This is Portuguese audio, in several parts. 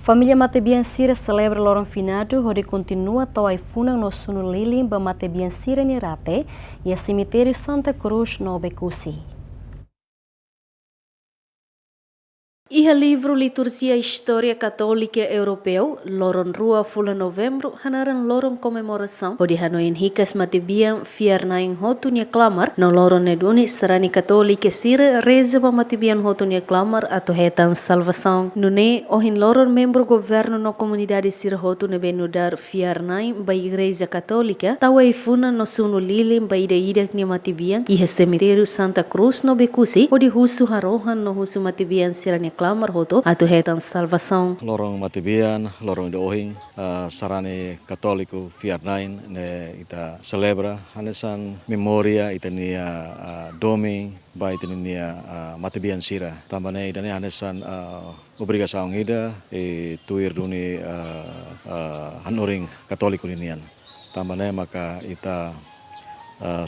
Família Matebiansira celebra lorong finado, onde continua toa ifuna no sunu lilim ba Matebiansira Nirate e a cemitério Santa Cruz no Becusi. E o livro Liturgia História Católica Europeu, lorong rua fula novembro, hanaran lorong comemoração, onde hanoin hikas Matebian fiarnain hotunya klamar, no lorong neduni serani Católica sira reza ba Matebian hotunya klamar atau hetan salvação. Nune ohin lorong membro governo no comunidade sira hotu nebe nudar fiarnain ba Igreja Católica, tawa ifuna no sunu lilim ba ida ni Matebian, e cemitério Santa Cruz no Becusi, onde husu harohan no husu Matebian sirani klamar hoto atau hetan salvação. Lorong Matebian, lorong dohing, sarane Católico fiarnain ne ita celebra hanesan memoria ita nia domi ba ita nia Matebian sira. Tambane ita nia hanesan obrigação ida e tuir duni hanoring Católico linian. Tambane maka ita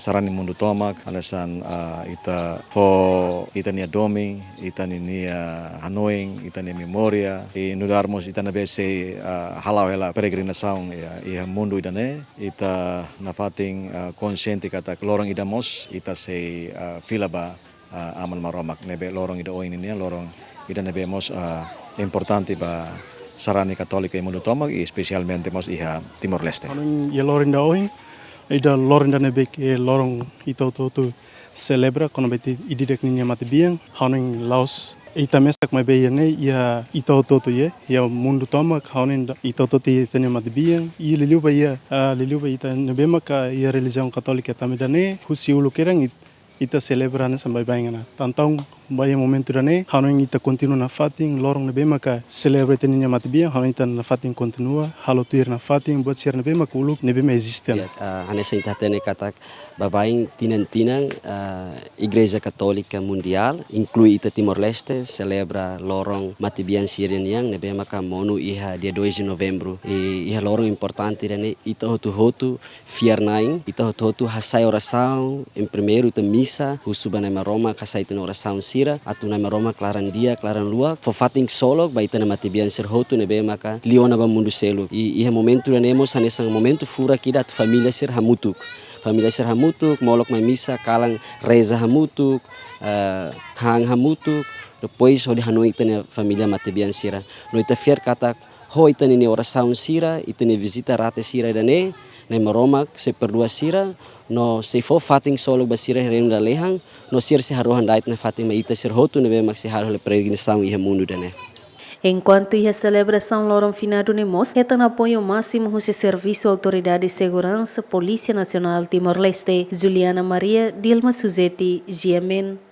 sarani mundu tomak hanesan ita fo ita nia domi ita nia hanoing ita nia memoria e nudarmos ita na bese halau hela peregrinação ia mundu idane ita nafating consciente kata lorong idamos ita se fila ba aman maromak nebe lorong ida oin ini lorong ida nebe mos importante ba sarani Católica e mundu tomak e especialmente mos iha Timor Leste. Ia lorong da oin ida lorong da nebe ke lorong ito celebra kono beti ididek ninya Matebian haning laos ita mesak mai beyane ia ito ye ia mundu toma haning ito ti tenya Matebian ia liliu ba ita nebe maka ia religião católica tamidane husiulu kerang ita celebra na sambai baingana tantang baya momento dane haning ita continua na fating lorong nebe maka celebra tenya Matebian haning ita na fating continua halo tuir na fating buat siar nebe maka uluk nebe me existe Hanessa tene katak babaing tinang Igreja Católica Mundial inclui ita Timor Leste celebra lorong Matebian Sirian yang nebe maka monu iha dia 2 de novembro e iha lorong importante dane ita hotu fiarnain ita hotu hasai oração em primeiro ita missa husubana Roma kasai ita oração sira atu nama Roma klaran dia klaran lua fofating solo ba ita na Matebian sir hotu nebe maka liona ba mundu selu iha momento dane mo sanesa momento fura kida atu família sir hamutuk molok mai misa kalang reza hamutuk hang hamutuk depois ho de hanoi ita família Matebian sira no ita fiar katak ho ita ni oração sira ita ni visita rate sira dane na Roma se perdua sira no se fo fating solo ba sira herem da lehang no sir se harohan dait na fating ma ita sir hotu nebe mak se haro peregrinação e mundo dane. Enquanto a celebração lorong finado nemos, etan apoio máximo o Serviço Autoridade de Segurança Polícia Nacional Timor-Leste, Juliana Maria Dilma Suzeti, GMN.